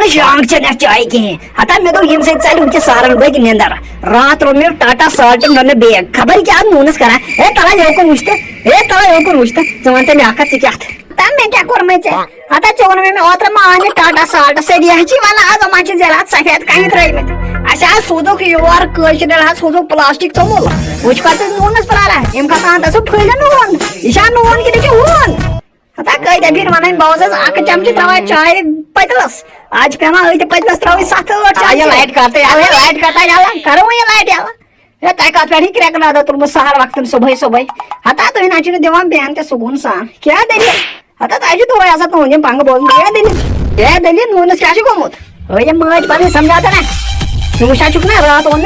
न शांग चेन चाय कहें हता मे दो यम से चल उनके सारन बग निंदर रात रो में टाटा साल्ट न बेग खबर क्या नूनस करा ए तला योको मुश्ता जवंते में आका क्या तम में क्या कर में चे हता चोन में ओत्र माने टाटा साल्ट से दिया छी वाला आज माचे जरा सफेद कहीं रही में अशा सोजो की योर कशर हा सोजो प्लास्टिक चमोल वच पाते नूनस पराला एम का ता तसो फैले नून ईशा नून की देखो होन हता कई दबिर माने बावस आक चमची तवा चाय पतलस आज पेमा होते पतलस तवा साथ चाय लाइट करते याला करो ये लाइट याला हे काय का पेडी क्रैक ना दा तुम सहार वक्त सुबह हता तो नाचिन देवान बेहन ते सुगुन सा क्या देली हता ताजी तो ऐसा तो होने पांग बोल क्या देली नूनस क्या गोमुत ओए मज पानी समझाता ना सुशा चुकना रात ओन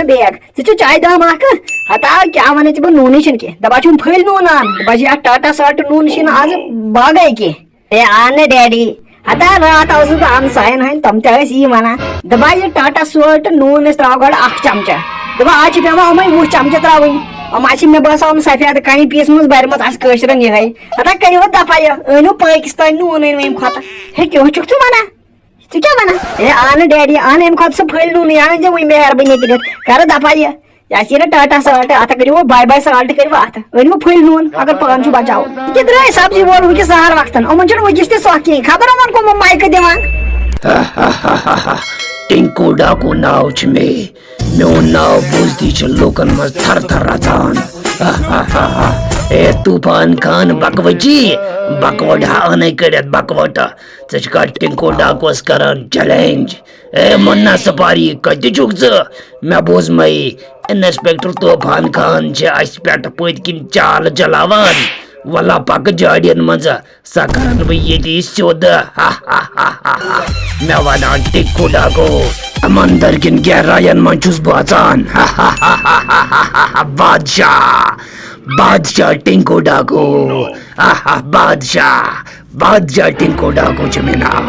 बैग चु चाय दा माक हता क्या वने च नून छिन के दबा छु फैल नून आन बज या टाटा साल्ट नून छिन आज बागै के ए आने डैडी हता रात आउस आम सायन है तम तस ई वना दबा ये टाटा साल्ट नून त्राव गड 8 चमचा दबा आज पेमा अमै 8 चमचा त्रावनी अमाची में बस हम सफेद कहीं पीस मुझ बारे में आज कशरन ये है हता करियो दफा ये अनु पाकिस्तान नून में खाता हे क्यों चुक तू मना तू क्या मना ए आने डैडी आने हम खात सब फैल नून याने जो मेहरबानी कर दफा ये याची टाटा साल्ट आता करियो बाय साल्ट करियो आता अनु फैल नून अगर पान छु बचाओ किधर है सब्जी बोल के सहार वक्तन अमन वो जिसते सौकी खबर अमन को माइक देवान टिंकू डाकू नाव छ मे नाव बुझती छ लोकन मज थर थर रचान ए तूफान खान बकवची बकवट हाने कड़त बकवट चका टिंकू डाकोस करन चैलेंज ए मन्ना सफारी कति जुक मे बोज मई इंस्पेक्टर तूफान खान छ अस पेट पत किन चाल चलावान वल्ला पक जाड़ियन मज सकरन बह ये सोद मे वन टिंकू डाको मंदिर किन गहरायन मन छुस बचान बादशाह टिंकू डाको बादशाह टिंकू डाको छ मे नाव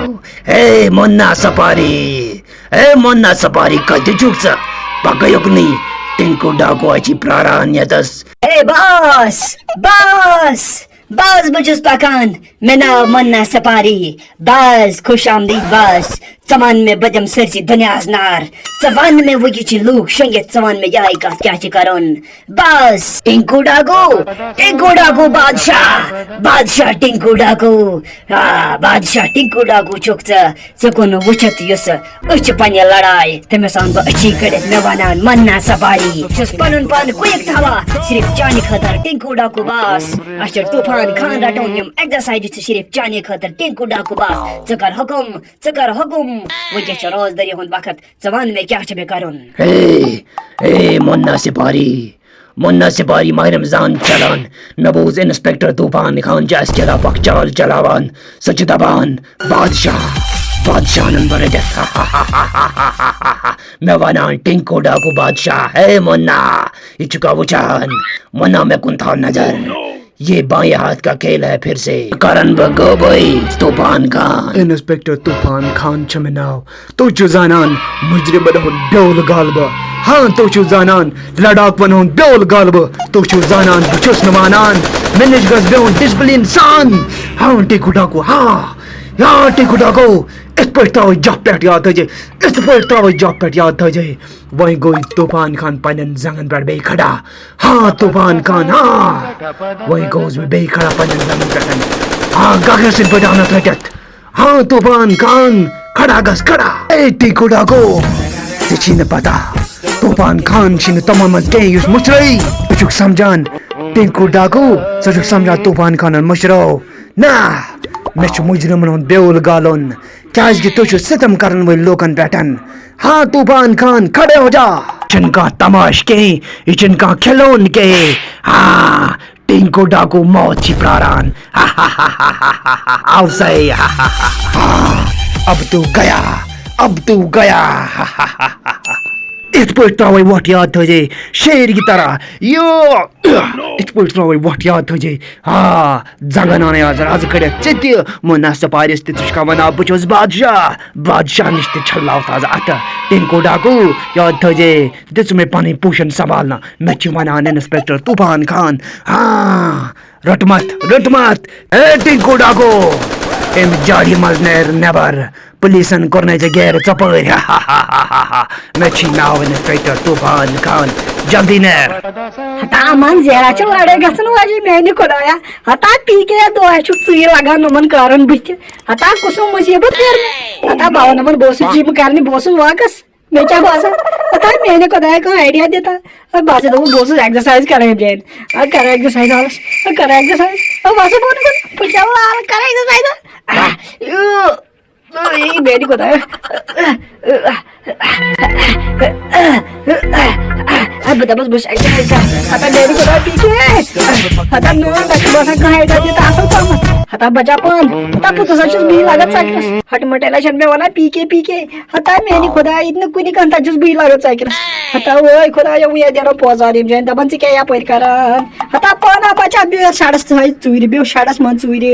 हे मुन्ना सफारी कति चुक पकयुक नहीं टिंकू डाको अच्छी प्रारान्यतस ए बस बचुस पकान मैं नाव मुन्ना सफारी बस खुश आमदीद बस चमान में बदम सरसी दुनियाज नार चवान में वगी ची लूक शंगे चवान में याई का क्या ची करुन बस टिंकू डाको बादशाह टिंकू डाको बादशाह टिंकू डाको चुक चकुन वुचत युस उच पन्य लड़ाई तमे सान ब अच्छी कड़े मे वनान मन्ना सफारी छस पनुन पान कुयक थावा सिर्फ जाने खतर टिंकू डाको बस अशर तूफान खान रटोनियम एक्सरसाइज सिर्फ जाने खतर टिंकू डाको बस चकर हुकुम वो के रोज दरी होन वक्त जवान में क्या छबे करुन ए मुन्ना सिपारी माह रमजान चलान नबूज इंस्पेक्टर तूफान खान जैस चला पक चाल चलावान सच दबान बादशाह नंबर मैं वना टिंकू डाकू बादशाह है मुन्ना इचुका वुचान मुन्ना में कुन था नजर ये बाएं हाथ का खेल है फिर से करण बगोबई तूफान खान इंस्पेक्टर तूफान खान चमनाव तो जुजानान मुजरिम बनो बेल गालब हाँ तो जुजानान लड़ाक बनो बेल गालब तो जुजानान बचुस नमानान मैनेज गस बेन डिसिप्लिन सान हाँ टिंकू डाकू हाँ टिंकू डाकू इस पर ताव जब पेट याद था जे वही गोई तूफान खान पनन जंगन पर बे खड़ा हाँ तूफान खान हाँ वही गोज में बे खड़ा पनन जंगन पर हाँ गागर से बजाना थटत हाँ तूफान खान खड़ा गस खड़ा ए टिंकू डाको सिचीन पता तूफान खान छिन तमाम के युस मुचरई तुझुक समझान टिंकू डाको सजुक समझा तूफान खान मुचरो ना मैं मुजरिमन बेउल गालोन क्या तुझ सितम करन वो लोकन बैठन हाँ तूफान खान खड़े हो जा जिनका तमाश के जिनका खिलौन के हाँ टिंकू डाकू मौत की प्रारान सही अब तू गया इस पर त्रावे वट याद था जे शेर की तरह यो इस पर त्रावे वट याद था जे हाँ जंगन आने आज कड़े चित्य मुन्ना सफारी तुझका वना बुझोस बादशाह निश्चित छल्लाव था अत टिंकू डाकू याद था जे दिस में पानी पोषण संभालना मैं वना इंस्पेक्टर तूफान खान हाँ रट मत ए टिंकू डाकू ام جاڑی مز نیر نبر پولیسن کور غیر ژپر مے چھ ناو انسپیکٹر طوفان خان جلدی نیر ہتا من زیرا چھ لڑے گژھن واجی میانہِ خدایا ہتا پی کے دۄہ چھُ ژٕے لگان یِمن کارن بٕتھِ ہتا کُسُم مُصیبت کر ہتا بہٕ ونہٕ یِمن بہٕ اوسُس جِم کرنہِ بہٕ اوسُس واکس مےٚ کیٛاہ باسان ہتا میانہِ خدایا کانٛہہ آیڈیا دِتا بہٕ ہسا دوٚپُس بہٕ اوسُس ایکزرسایز کران جایہِ کران ایکزرسایز حالس کران ایکزرسایز بہٕ ہسا بہٕ کیٛاہ وال کران ایکزرسایز میانہِ خدایا بہٕ دپس بہٕ چھُس ایکزرسایز کران ہتا میانہِ خدایا پی کے ہتا میون تتہِ چھُ باسان کانٛہہ آیڈیا دِتا اصل پہمتھ ہتا بچا پان ہتا پوٚتُس ہسا چھُس بٕے لاگان ژکرس ہٹ مٹیلا چھنہٕ مےٚ ونان پی کے ہتا میانہِ خدایا ییٚتہِ نہٕ کُنہِ کانٛہہ تتہِ چھُس بٕے لاگان ژکرس ہتا وٲے خدایا وۄنۍ دیرو پوزار یِم جاین دپان ژٕ کیٛاہ یپٲرۍ کران ہتا پانا بچا بیٚیہِ یتھ شڈس تھٲے ژوٗرِ بیٚیہِ شڈس منٛز ژوٗرِ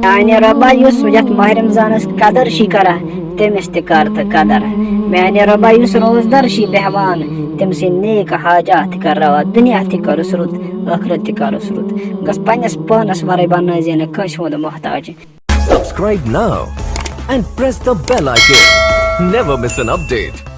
میانہِ رۄبا یُس یتھ ماہ رمضانس قدر چھی کران تٔمِس تہِ کر تہٕ قدر میانہِ رۄبا یُس روزدر چھی بیہوان تٔمۍ سٕنٛدۍ نیک حاجات کر روا دُنیا تہِ کرُس رُت ٲخرت تہِ کرُس رُت گژھ پننِس پانس ورٲے بنٲیزِ نہٕ کٲنٛسہِ ہُنٛد محتاج. Subscribe now and press the bell icon. Never miss an update.